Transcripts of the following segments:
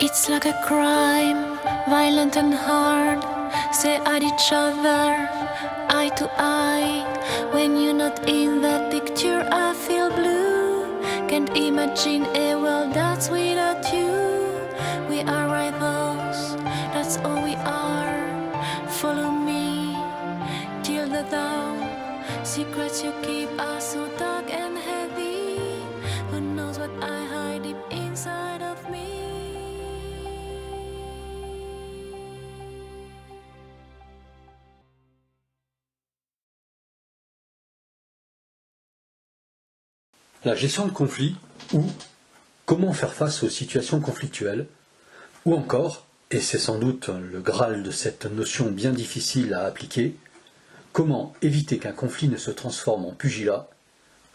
It's like a crime, violent and hard. Stare at each other, eye to eye. When you're not in that picture, I feel blue. Can't imagine a world that's without you. We are rivals, that's all we are. Follow me till the dawn. Secrets you keep are so dark and heavy. Who knows what I hide deep inside of me? La gestion de conflits ou comment faire face aux situations conflictuelles, ou encore, et c'est sans doute le Graal de cette notion bien difficile à appliquer, comment éviter qu'un conflit ne se transforme en pugilat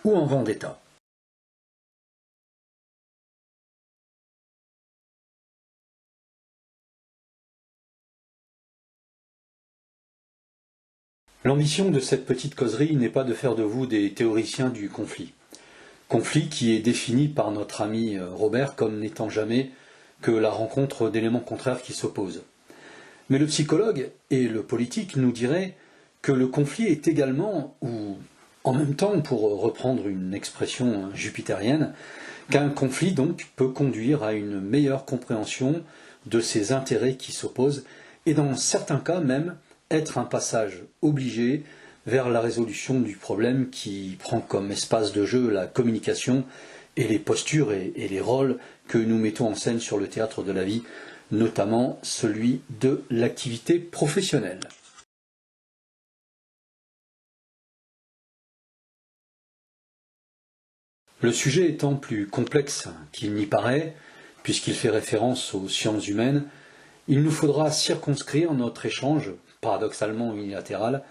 ou en vendetta. L'ambition de cette petite causerie n'est pas de faire de vous des théoriciens du conflit. Conflit qui est défini par notre ami Robert comme n'étant jamais que la rencontre d'éléments contraires qui s'opposent. Mais le psychologue et le politique nous diraient que le conflit est également, ou en même temps, pour reprendre une expression jupitérienne, qu'un conflit donc peut conduire à une meilleure compréhension de ses intérêts qui s'opposent et dans certains cas même être un passage obligé vers la résolution du problème qui prend comme espace de jeu la communication et les postures et les rôles que nous mettons en scène sur le théâtre de la vie, notamment celui de l'activité professionnelle. Le sujet étant plus complexe qu'il n'y paraît, puisqu'il fait référence aux sciences humaines, il nous faudra circonscrire notre échange, paradoxalement unilatéral,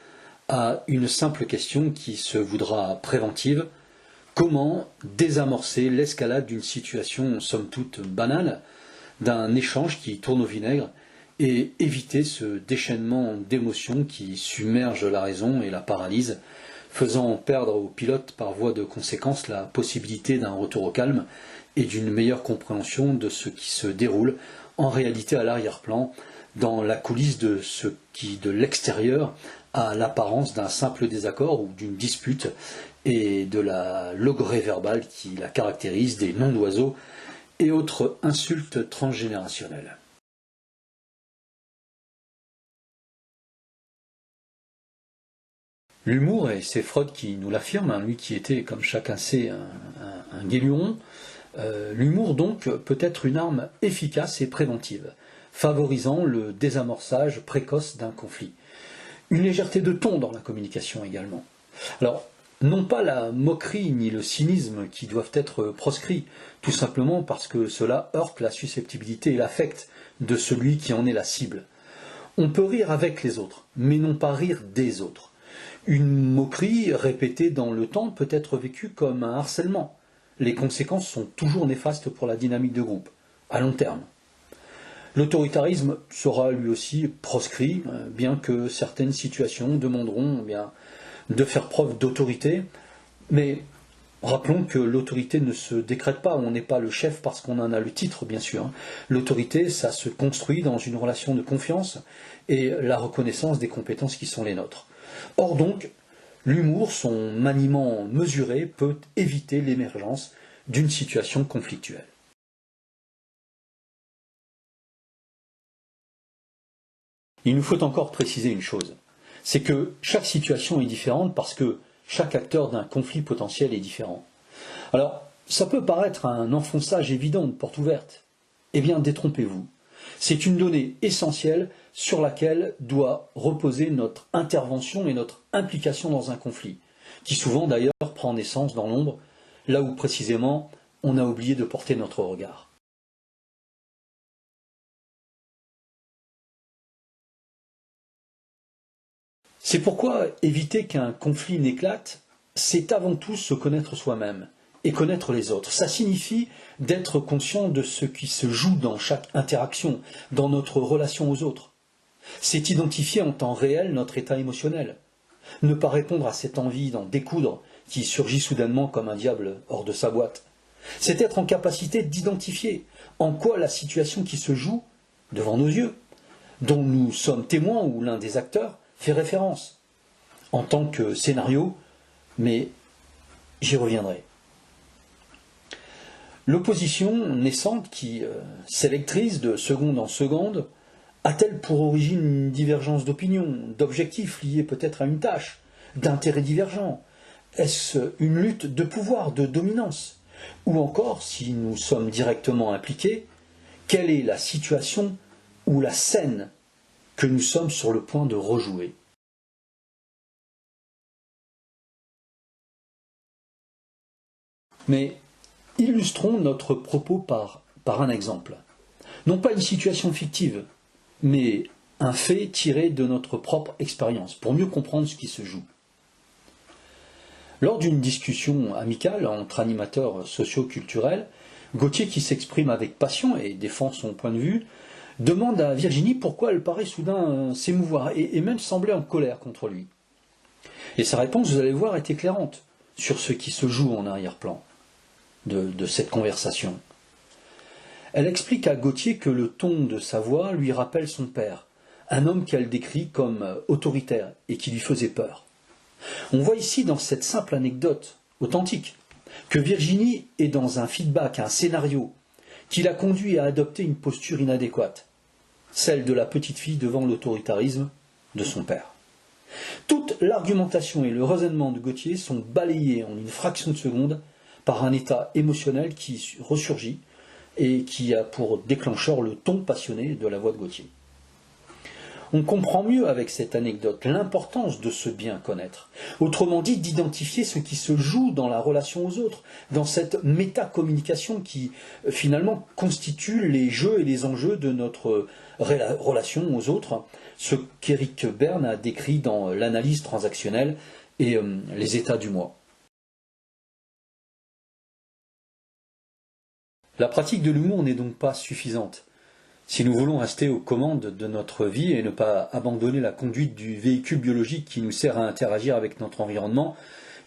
à une simple question qui se voudra préventive: comment désamorcer l'escalade d'une situation somme toute banale, d'un échange qui tourne au vinaigre, et éviter ce déchaînement d'émotions qui submerge la raison et la paralyse, faisant perdre au pilote par voie de conséquence la possibilité d'un retour au calme et d'une meilleure compréhension de ce qui se déroule en réalité à l'arrière-plan, dans la coulisse de ce qui, de l'extérieur, a l'apparence d'un simple désaccord ou d'une dispute, et de la logorrhée verbale qui la caractérise, des noms d'oiseaux et autres insultes transgénérationnelles. L'humour, et c'est Freud qui nous l'affirme, lui qui était, comme chacun sait, un guéluron, l'humour donc peut être une arme efficace et préventive, favorisant le désamorçage précoce d'un conflit. Une légèreté de ton dans la communication également. Alors, non pas la moquerie ni le cynisme qui doivent être proscrits, tout simplement parce que cela heurte la susceptibilité et l'affect de celui qui en est la cible. On peut rire avec les autres, mais non pas rire des autres. Une moquerie répétée dans le temps peut être vécue comme un harcèlement. Les conséquences sont toujours néfastes pour la dynamique de groupe, à long terme. L'autoritarisme sera lui aussi proscrit, bien que certaines situations demanderont de faire preuve d'autorité, mais rappelons que l'autorité ne se décrète pas, on n'est pas le chef parce qu'on en a le titre, bien sûr. L'autorité, ça se construit dans une relation de confiance et la reconnaissance des compétences qui sont les nôtres. Or donc, l'humour, son maniement mesuré, peut éviter l'émergence d'une situation conflictuelle. Il nous faut encore préciser une chose, c'est que chaque situation est différente parce que chaque acteur d'un conflit potentiel est différent. Alors, ça peut paraître un enfonçage évident de porte ouverte. Eh bien, détrompez-vous. C'est une donnée essentielle sur laquelle doit reposer notre intervention et notre implication dans un conflit, qui souvent d'ailleurs prend naissance dans l'ombre, là où précisément on a oublié de porter notre regard. C'est pourquoi éviter qu'un conflit n'éclate, c'est avant tout se connaître soi-même et connaître les autres. Ça signifie d'être conscient de ce qui se joue dans chaque interaction, dans notre relation aux autres. C'est identifier en temps réel notre état émotionnel. Ne pas répondre à cette envie d'en découdre qui surgit soudainement comme un diable hors de sa boîte. C'est être en capacité d'identifier, en quoi la situation qui se joue devant nos yeux, dont nous sommes témoins ou l'un des acteurs, fait référence en tant que scénario, mais j'y reviendrai. L'opposition naissante qui s'électrise de seconde en seconde a-t-elle pour origine une divergence d'opinion, d'objectifs liés peut-être à une tâche, d'intérêts divergents? Est-ce une lutte de pouvoir, de dominance? Ou encore, si nous sommes directement impliqués, quelle est la situation ou la scène que nous sommes sur le point de rejouer? Mais illustrons notre propos par un exemple. Non pas une situation fictive, mais un fait tiré de notre propre expérience, pour mieux comprendre ce qui se joue. Lors d'une discussion amicale entre animateurs socio-culturels, Gauthier, qui s'exprime avec passion et défend son point de vue, demande à Virginie pourquoi elle paraît soudain s'émouvoir et même sembler en colère contre lui. Et sa réponse, vous allez voir, est éclairante sur ce qui se joue en arrière-plan de cette conversation. Elle explique à Gauthier que le ton de sa voix lui rappelle son père, un homme qu'elle décrit comme autoritaire et qui lui faisait peur. On voit ici dans cette simple anecdote authentique que Virginie est dans un feedback, un scénario qui l'a conduit à adopter une posture inadéquate, celle de la petite fille devant l'autoritarisme de son père. Toute l'argumentation et le raisonnement de Gauthier sont balayés en une fraction de seconde par un état émotionnel qui ressurgit et qui a pour déclencheur le ton passionné de la voix de Gauthier. On comprend mieux avec cette anecdote l'importance de se bien connaître, autrement dit d'identifier ce qui se joue dans la relation aux autres, dans cette métacommunication qui finalement constitue les jeux et les enjeux de notre relation aux autres, ce qu'Éric Berne a décrit dans l'analyse transactionnelle et les états du moi. La pratique de l'humour n'est donc pas suffisante. Si nous voulons rester aux commandes de notre vie et ne pas abandonner la conduite du véhicule biologique qui nous sert à interagir avec notre environnement,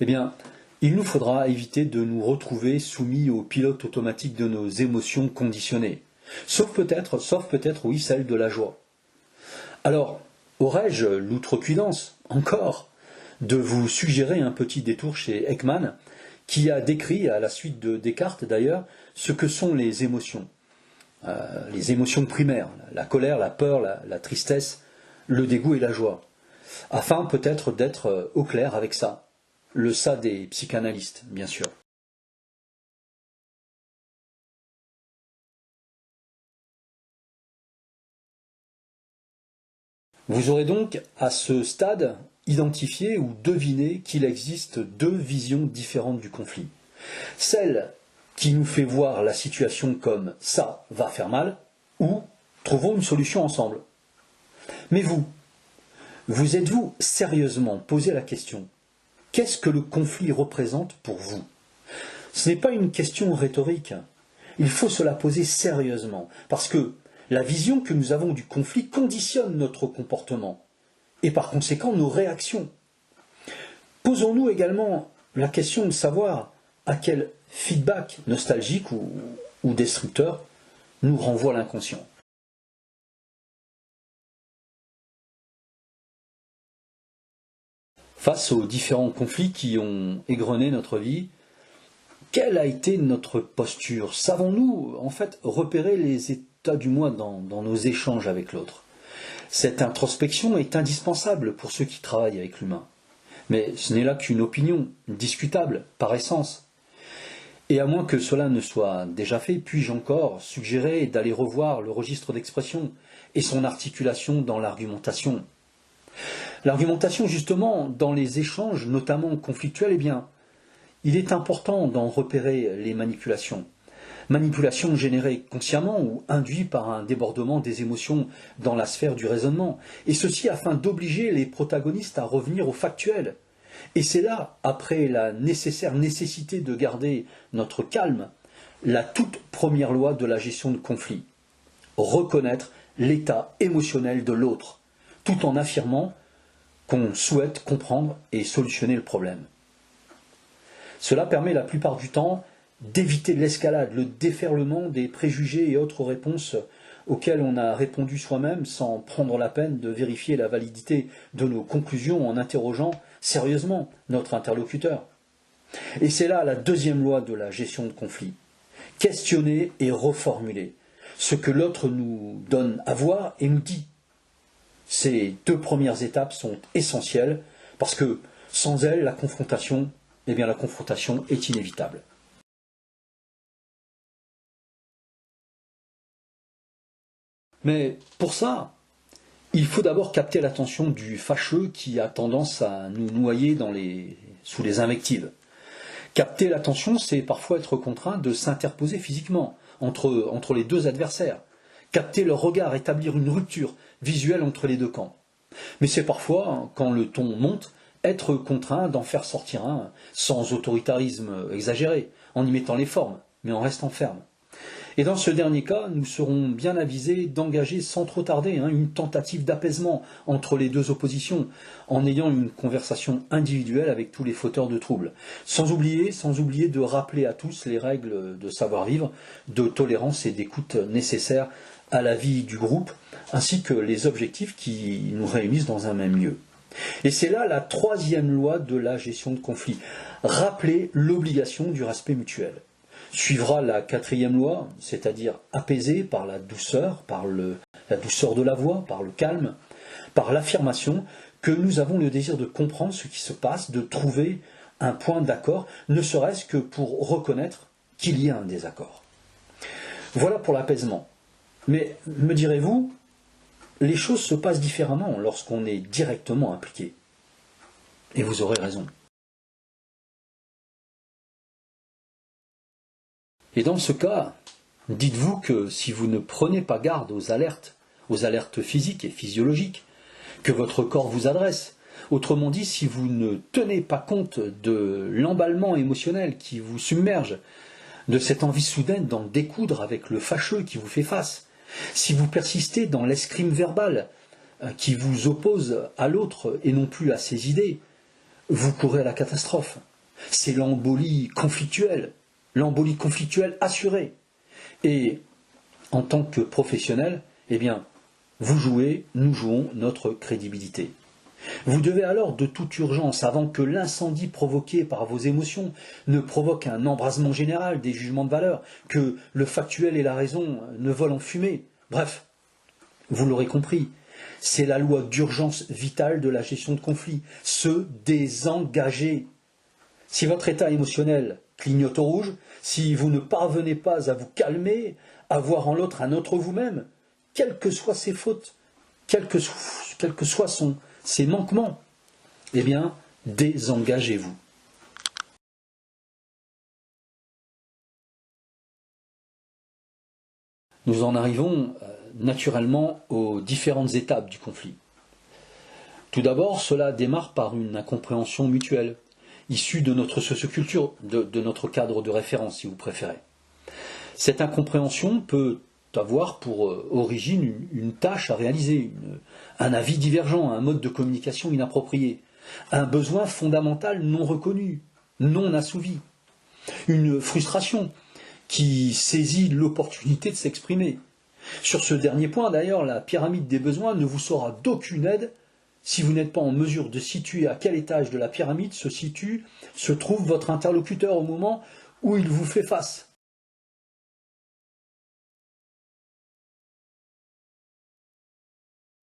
eh bien, il nous faudra éviter de nous retrouver soumis au pilote automatique de nos émotions conditionnées. Sauf peut-être, oui, celle de la joie. Alors, aurais-je l'outrecuidance, encore, de vous suggérer un petit détour chez Ekman, qui a décrit, à la suite de Descartes d'ailleurs, ce que sont les émotions primaires, la colère, la peur, la tristesse, le dégoût et la joie, afin peut-être d'être au clair avec ça, le ça des psychanalystes, bien sûr. Vous aurez donc, à ce stade, identifié ou deviné qu'il existe deux visions différentes du conflit. Celle qui nous fait voir la situation comme « ça va faire mal » ou « trouvons une solution ensemble ». Mais vous êtes-vous sérieusement posé la question « qu'est-ce que le conflit représente pour vous ?» Ce n'est pas une question rhétorique. Il faut se la poser sérieusement, parce que la vision que nous avons du conflit conditionne notre comportement et par conséquent nos réactions. Posons-nous également la question de savoir à quel feedback nostalgique ou destructeur nous renvoie l'inconscient. Face aux différents conflits qui ont égrené notre vie, quelle a été notre posture? Savons-nous en fait repérer les états du moi dans nos échanges avec l'autre? Cette introspection est indispensable pour ceux qui travaillent avec l'humain. Mais ce n'est là qu'une opinion, discutable par essence. Et à moins que cela ne soit déjà fait, puis-je encore suggérer d'aller revoir le registre d'expression et son articulation dans l'argumentation. L'argumentation, justement, dans les échanges, notamment conflictuels, eh bien, il est important d'en repérer les manipulations. Manipulations générées consciemment ou induites par un débordement des émotions dans la sphère du raisonnement, et ceci afin d'obliger les protagonistes à revenir au factuel. Et c'est là, après la nécessaire nécessité de garder notre calme, la toute première loi de la gestion de conflit. Reconnaître l'état émotionnel de l'autre, tout en affirmant qu'on souhaite comprendre et solutionner le problème. Cela permet la plupart du temps d'éviter l'escalade, le déferlement des préjugés et autres réponses auxquelles on a répondu soi-même sans prendre la peine de vérifier la validité de nos conclusions en interrogeant sérieusement notre interlocuteur. Et c'est là la deuxième loi de la gestion de conflit. Questionner et reformuler ce que l'autre nous donne à voir et nous dit. Ces deux premières étapes sont essentielles parce que sans elles, la confrontation est inévitable. Mais pour ça, il faut d'abord capter l'attention du fâcheux qui a tendance à nous noyer sous les invectives. Capter l'attention, c'est parfois être contraint de s'interposer physiquement entre les deux adversaires. Capter leur regard, établir une rupture visuelle entre les deux camps. Mais c'est parfois, quand le ton monte, être contraint d'en faire sortir un, sans autoritarisme exagéré, en y mettant les formes, mais en restant ferme. Et dans ce dernier cas, nous serons bien avisés d'engager sans trop tarder une tentative d'apaisement entre les deux oppositions, en ayant une conversation individuelle avec tous les fauteurs de troubles. Sans oublier de rappeler à tous les règles de savoir-vivre, de tolérance et d'écoute nécessaires à la vie du groupe, ainsi que les objectifs qui nous réunissent dans un même lieu. Et c'est là la troisième loi de la gestion de conflit. Rappeler l'obligation du respect mutuel. Suivra la quatrième loi, c'est-à-dire apaiser par la douceur, la douceur de la voix, par le calme, par l'affirmation que nous avons le désir de comprendre ce qui se passe, de trouver un point d'accord, ne serait-ce que pour reconnaître qu'il y a un désaccord. Voilà pour l'apaisement. Mais, me direz-vous, les choses se passent différemment lorsqu'on est directement impliqué. Et vous aurez raison. Et dans ce cas, dites-vous que si vous ne prenez pas garde aux alertes physiques et physiologiques que votre corps vous adresse, autrement dit, si vous ne tenez pas compte de l'emballement émotionnel qui vous submerge, de cette envie soudaine d'en découdre avec le fâcheux qui vous fait face, si vous persistez dans l'escrime verbale qui vous oppose à l'autre et non plus à ses idées, vous courez à la catastrophe. C'est l'embolie conflictuelle assurée. Et en tant que professionnel, nous jouons notre crédibilité. Vous devez alors de toute urgence, avant que l'incendie provoqué par vos émotions ne provoque un embrasement général des jugements de valeur, que le factuel et la raison ne volent en fumée, bref, vous l'aurez compris, c'est la loi d'urgence vitale de la gestion de conflit, se désengager. Si votre état émotionnel clignote au rouge, si vous ne parvenez pas à vous calmer, à voir en l'autre un autre vous-même, quelles que soient ses fautes, quels que soient ses manquements, désengagez-vous. Nous en arrivons naturellement aux différentes étapes du conflit. Tout d'abord, cela démarre par une incompréhension mutuelle, issue de notre socioculture, de notre cadre de référence, si vous préférez. Cette incompréhension peut avoir pour origine une tâche à réaliser, un avis divergent, un mode de communication inapproprié, un besoin fondamental non reconnu, non assouvi, une frustration qui saisit l'opportunité de s'exprimer. Sur ce dernier point, d'ailleurs, la pyramide des besoins ne vous sera d'aucune aide si vous n'êtes pas en mesure de situer à quel étage de la pyramide se trouve votre interlocuteur au moment où il vous fait face.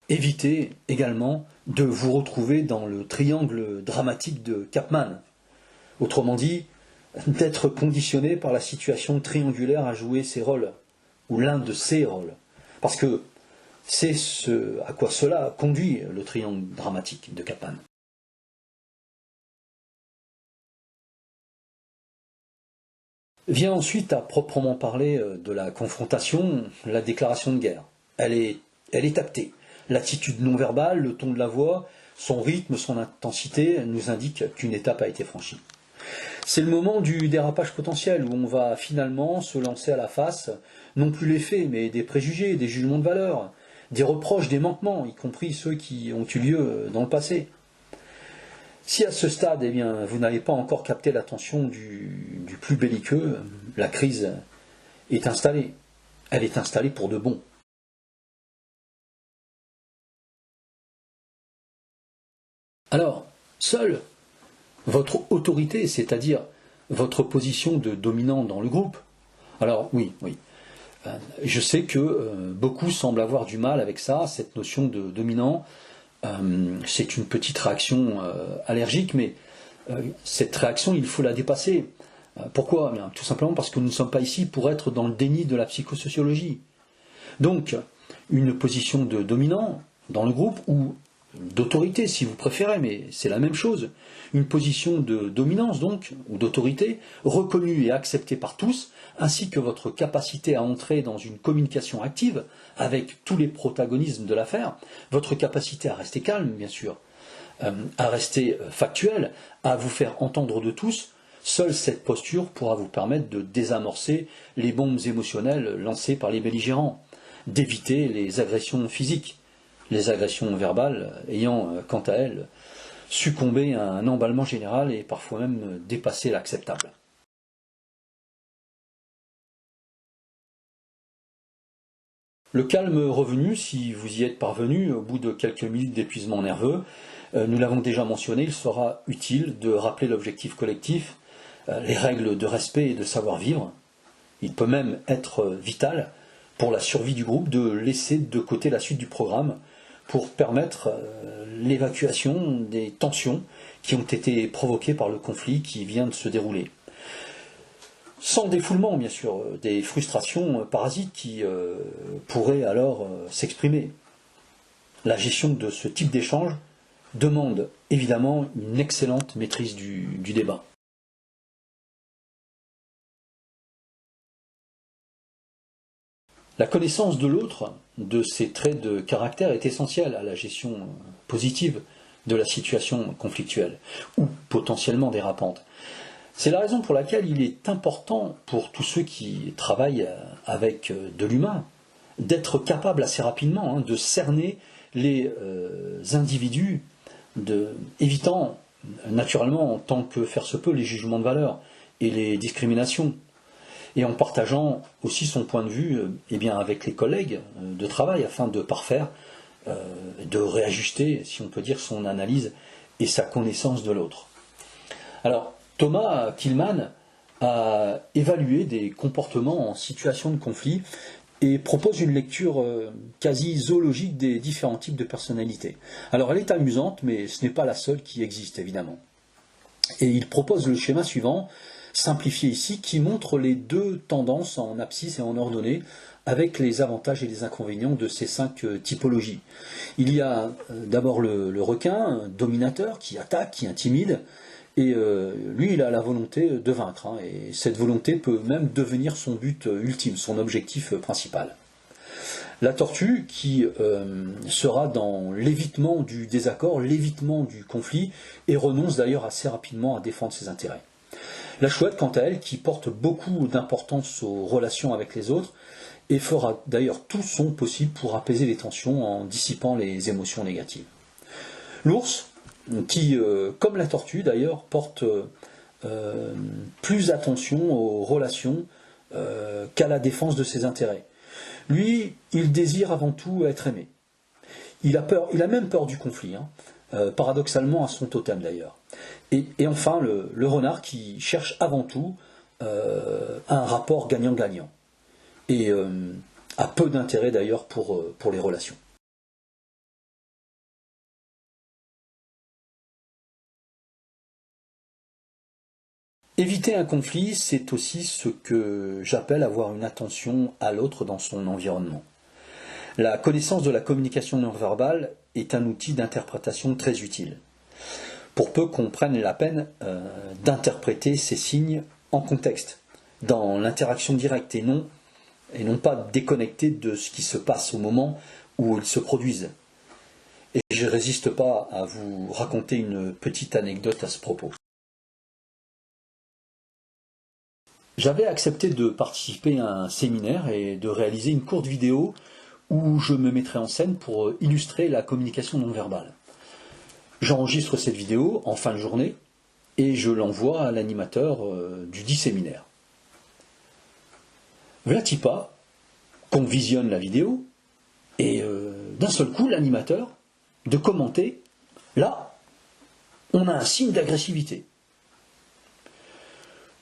Évitez également de vous retrouver dans le triangle dramatique de Chapman. Autrement dit, d'être conditionné par la situation triangulaire à jouer ses rôles, ou l'un de ses rôles. Parce que c'est ce à quoi cela conduit le triangle dramatique de Chapman. Vient ensuite, à proprement parler de la confrontation, la déclaration de guerre. Elle est actée. L'attitude non verbale, le ton de la voix, son rythme, son intensité nous indiquent qu'une étape a été franchie. C'est le moment du dérapage potentiel où on va finalement se lancer à la face, non plus les faits, mais des préjugés, des jugements de valeur, des reproches, des manquements, y compris ceux qui ont eu lieu dans le passé. Si à ce stade, vous n'avez pas encore capté l'attention du plus belliqueux, la crise est installée. Elle est installée pour de bon. Alors, seule votre autorité, c'est-à-dire votre position de dominant dans le groupe. Alors oui, je sais que beaucoup semblent avoir du mal avec ça, cette notion de dominant. C'est une petite réaction allergique, mais cette réaction, il faut la dépasser. Pourquoi ? Bien, tout simplement parce que nous ne sommes pas ici pour être dans le déni de la psychosociologie. Donc, une position de dominant dans le groupe, ou d'autorité si vous préférez, mais c'est la même chose. Une position de dominance donc, ou d'autorité, reconnue et acceptée par tous, ainsi que votre capacité à entrer dans une communication active avec tous les protagonismes de l'affaire, votre capacité à rester calme, bien sûr, à rester factuel, à vous faire entendre de tous. Seule cette posture pourra vous permettre de désamorcer les bombes émotionnelles lancées par les belligérants, d'éviter les agressions physiques, les agressions verbales ayant, quant à elles, succombé à un emballement général et parfois même dépassé l'acceptable. Le calme revenu, si vous y êtes parvenu, au bout de quelques minutes d'épuisement nerveux, nous l'avons déjà mentionné, il sera utile de rappeler l'objectif collectif, les règles de respect et de savoir-vivre. Il peut même être vital pour la survie du groupe de laisser de côté la suite du programme pour permettre l'évacuation des tensions qui ont été provoquées par le conflit qui vient de se dérouler. Sans défoulement, bien sûr, des frustrations parasites qui pourraient alors s'exprimer. La gestion de ce type d'échange demande évidemment une excellente maîtrise du débat. La connaissance de l'autre, de ses traits de caractère, est essentielle à la gestion positive de la situation conflictuelle, ou potentiellement dérapante. C'est la raison pour laquelle il est important pour tous ceux qui travaillent avec de l'humain d'être capables assez rapidement de cerner les individus, évitant naturellement, en tant que faire se peut, les jugements de valeur et les discriminations, et en partageant aussi son point de vue avec les collègues de travail afin de parfaire, de réajuster, si on peut dire, son analyse et sa connaissance de l'autre. Alors, Thomas Kilmann a évalué des comportements en situation de conflit et propose une lecture quasi zoologique des différents types de personnalités. Alors, elle est amusante, mais ce n'est pas la seule qui existe, évidemment. Et il propose le schéma suivant, simplifié ici, qui montre les deux tendances en abscisse et en ordonnée, avec les avantages et les inconvénients de ces 5 typologies. Il y a d'abord le requin, dominateur, qui attaque, qui intimide, et lui, il a la volonté de vaincre, et cette volonté peut même devenir son but ultime, son objectif principal. La tortue, qui sera dans l'évitement du désaccord, l'évitement du conflit, et renonce d'ailleurs assez rapidement à défendre ses intérêts. La chouette, quant à elle, qui porte beaucoup d'importance aux relations avec les autres, et fera d'ailleurs tout son possible pour apaiser les tensions en dissipant les émotions négatives. L'ours, qui, comme la tortue d'ailleurs, porte plus attention aux relations qu'à la défense de ses intérêts. Lui, il désire avant tout être aimé. Il a même peur du conflit, paradoxalement à son totem d'ailleurs. Et enfin, le renard qui cherche avant tout un rapport gagnant-gagnant. Et a peu d'intérêt d'ailleurs pour les relations. Éviter un conflit, c'est aussi ce que j'appelle avoir une attention à l'autre dans son environnement. La connaissance de la communication non verbale est un outil d'interprétation très utile, pour peu qu'on prenne la peine d'interpréter ces signes en contexte, dans l'interaction directe et non pas déconnecté de ce qui se passe au moment où ils se produisent. Et je ne résiste pas à vous raconter une petite anecdote à ce propos. J'avais accepté de participer à un séminaire et de réaliser une courte vidéo où je me mettrai en scène pour illustrer la communication non verbale. J'enregistre cette vidéo en fin de journée et je l'envoie à l'animateur du dit séminaire. V'là-t-il pas qu'on visionne la vidéo et d'un seul coup l'animateur de commenter, là on a un signe d'agressivité.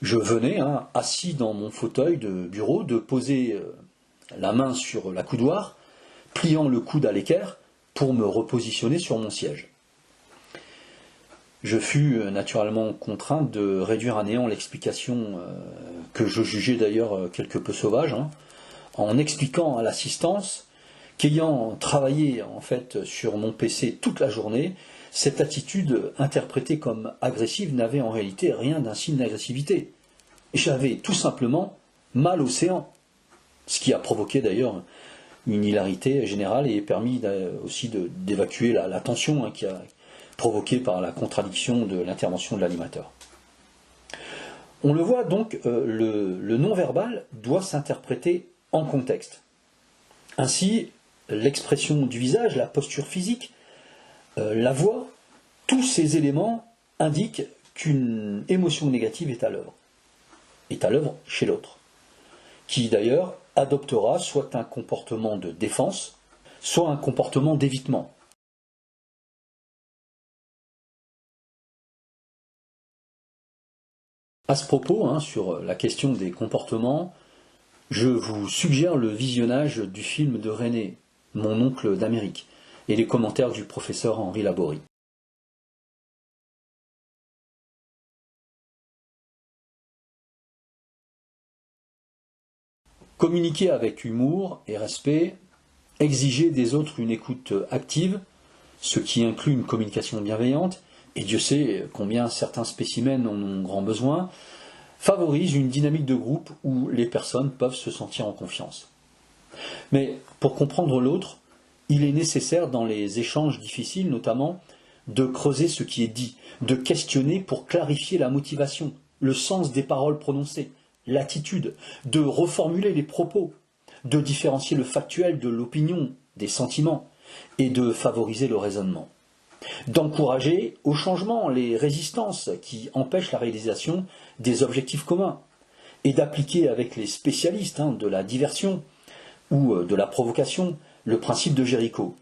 Je venais, assis dans mon fauteuil de bureau, de poser la main sur la coudoir, pliant le coude à l'équerre pour me repositionner sur mon siège. Je fus naturellement contraint de réduire à néant l'explication que je jugeais d'ailleurs quelque peu sauvage, en expliquant à l'assistance qu'ayant travaillé en fait sur mon PC toute la journée, cette attitude interprétée comme agressive n'avait en réalité rien d'un signe d'agressivité. J'avais tout simplement mal au séant, ce qui a provoqué d'ailleurs une hilarité générale et permis aussi d'évacuer la tension qui a provoquée par la contradiction de l'intervention de l'animateur. On le voit donc, le non-verbal doit s'interpréter en contexte. Ainsi, l'expression du visage, la posture physique, la voix, tous ces éléments indiquent qu'une émotion négative est à l'œuvre chez l'autre, qui d'ailleurs adoptera soit un comportement de défense, soit un comportement d'évitement. À ce propos, sur la question des comportements, je vous suggère le visionnage du film de René, Mon oncle d'Amérique, et les commentaires du professeur Henri Laborie. Communiquer avec humour et respect, exiger des autres une écoute active, ce qui inclut une communication bienveillante, et Dieu sait combien certains spécimens en ont grand besoin, favorise une dynamique de groupe où les personnes peuvent se sentir en confiance. Mais pour comprendre l'autre, il est nécessaire dans les échanges difficiles notamment de creuser ce qui est dit, de questionner pour clarifier la motivation, le sens des paroles prononcées, l'attitude, de reformuler les propos, de différencier le factuel de l'opinion, des sentiments, et de favoriser le raisonnement. D'encourager au changement les résistances qui empêchent la réalisation des objectifs communs, et d'appliquer avec les spécialistes de la diversion ou de la provocation le principe de Jéricho,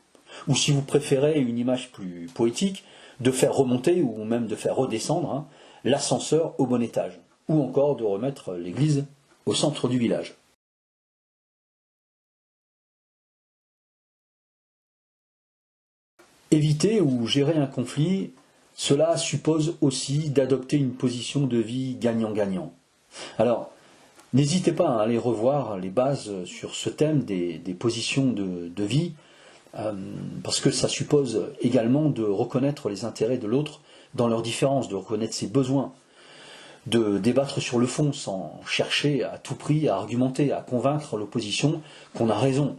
ou si vous préférez une image plus poétique, de faire remonter ou même de faire redescendre l'ascenseur au bon étage, ou encore de remettre l'église au centre du village. Éviter ou gérer un conflit, cela suppose aussi d'adopter une position de vie gagnant-gagnant. Alors, n'hésitez pas à aller revoir les bases sur ce thème des positions de vie, parce que ça suppose également de reconnaître les intérêts de l'autre dans leurs différences, de reconnaître ses besoins, de débattre sur le fond sans chercher à tout prix à argumenter, à convaincre l'opposition qu'on a raison,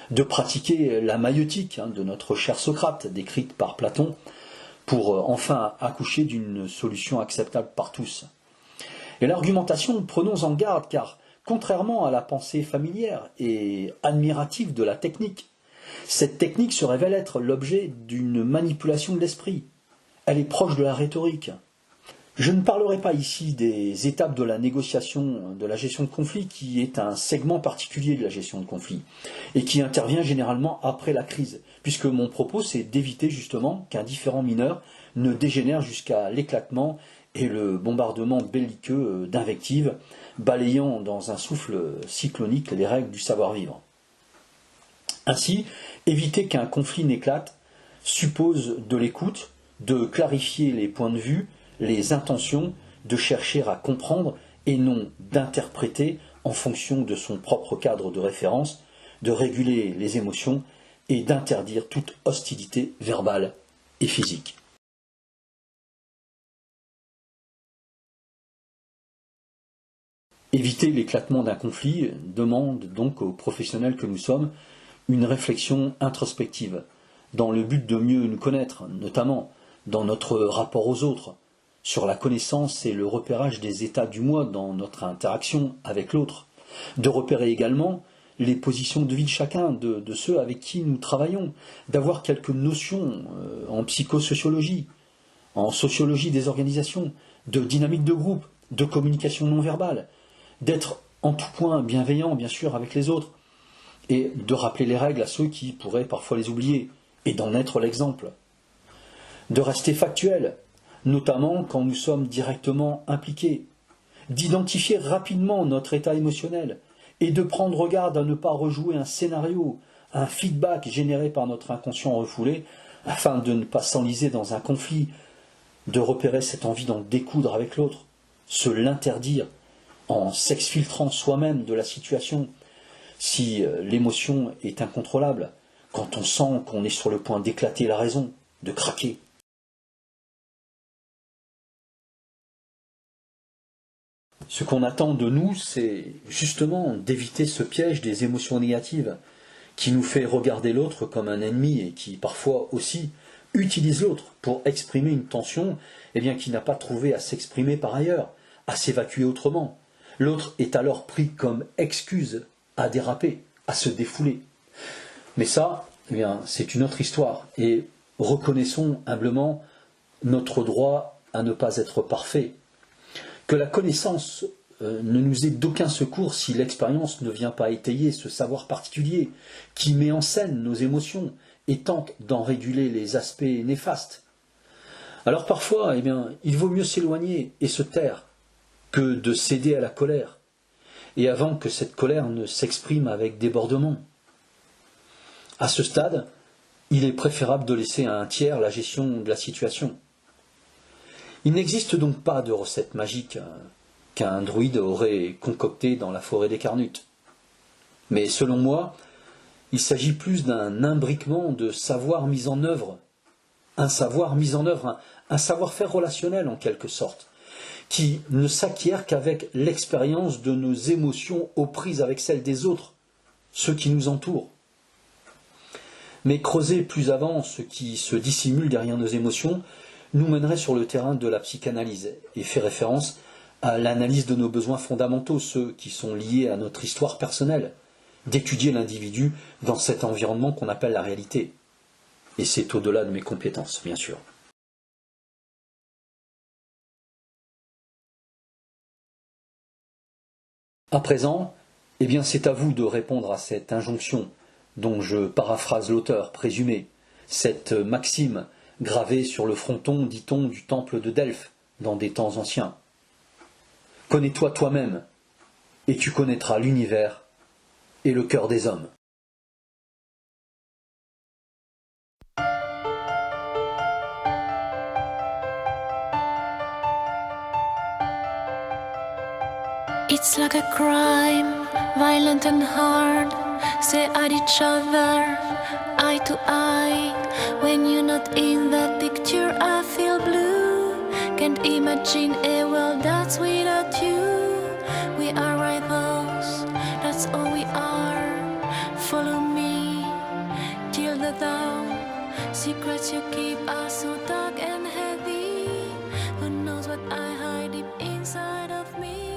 de pratiquer la maïeutique de notre cher Socrate, décrite par Platon, pour enfin accoucher d'une solution acceptable par tous. Et l'argumentation, prenons en garde, car contrairement à la pensée familière et admirative de la technique, cette technique se révèle être l'objet d'une manipulation de l'esprit. Elle est proche de la rhétorique. Je ne parlerai pas ici des étapes de la négociation, de la gestion de conflit, qui est un segment particulier de la gestion de conflit, et qui intervient généralement après la crise, puisque mon propos c'est d'éviter justement qu'un différend mineur ne dégénère jusqu'à l'éclatement et le bombardement belliqueux d'invectives, balayant dans un souffle cyclonique les règles du savoir-vivre. Ainsi, éviter qu'un conflit n'éclate suppose de l'écoute, de clarifier les points de vue, les intentions, de chercher à comprendre et non d'interpréter en fonction de son propre cadre de référence, de réguler les émotions et d'interdire toute hostilité verbale et physique. Éviter l'éclatement d'un conflit demande donc aux professionnels que nous sommes une réflexion introspective, dans le but de mieux nous connaître, notamment dans notre rapport aux autres, sur la connaissance et le repérage des états du moi dans notre interaction avec l'autre, de repérer également les positions de vie de chacun, de ceux avec qui nous travaillons, d'avoir quelques notions en psychosociologie, en sociologie des organisations, de dynamique de groupe, de communication non verbale, d'être en tout point bienveillant, bien sûr, avec les autres, et de rappeler les règles à ceux qui pourraient parfois les oublier, et d'en être l'exemple. De rester factuel, notamment quand nous sommes directement impliqués, d'identifier rapidement notre état émotionnel, et de prendre garde à ne pas rejouer un scénario, un feedback généré par notre inconscient refoulé, afin de ne pas s'enliser dans un conflit, de repérer cette envie d'en découdre avec l'autre, se l'interdire, en s'exfiltrant soi-même de la situation, si l'émotion est incontrôlable, quand on sent qu'on est sur le point d'éclater la raison, de craquer. Ce qu'on attend de nous, c'est justement d'éviter ce piège des émotions négatives qui nous fait regarder l'autre comme un ennemi et qui parfois aussi utilise l'autre pour exprimer une tension qui n'a pas trouvé à s'exprimer par ailleurs, à s'évacuer autrement. L'autre est alors pris comme excuse à déraper, à se défouler. Mais ça, c'est une autre histoire. Et reconnaissons humblement notre droit à ne pas être parfait. Que la connaissance ne nous est d'aucun secours si l'expérience ne vient pas étayer ce savoir particulier qui met en scène nos émotions et tente d'en réguler les aspects néfastes. Alors parfois, il vaut mieux s'éloigner et se taire que de céder à la colère, et avant que cette colère ne s'exprime avec débordement. À ce stade, il est préférable de laisser à un tiers la gestion de la situation. Il n'existe donc pas de recette magique qu'un druide aurait concoctée dans la forêt des Carnutes. Mais selon moi, il s'agit plus d'un imbriquement de savoirs mis en œuvre, un savoir-faire relationnel en quelque sorte, qui ne s'acquiert qu'avec l'expérience de nos émotions aux prises avec celles des autres, ceux qui nous entourent. Mais creuser plus avant ce qui se dissimule derrière nos émotions nous mènerait sur le terrain de la psychanalyse et fait référence à l'analyse de nos besoins fondamentaux, ceux qui sont liés à notre histoire personnelle, d'étudier l'individu dans cet environnement qu'on appelle la réalité. Et c'est au-delà de mes compétences, bien sûr. À présent, c'est à vous de répondre à cette injonction dont je paraphrase l'auteur présumé, cette maxime gravée sur le fronton, dit-on, du temple de Delphes dans des temps anciens. Connais-toi toi-même, et tu connaîtras l'univers et le cœur des hommes. It's like a crime, violent and hard. Stare at each other, eye to eye. When you're not in that picture, I feel blue. Can't imagine a world that's without you. We are rivals, that's all we are. Follow me till the dawn. Secrets you keep are so dark and heavy. Who knows what I hide deep inside of me?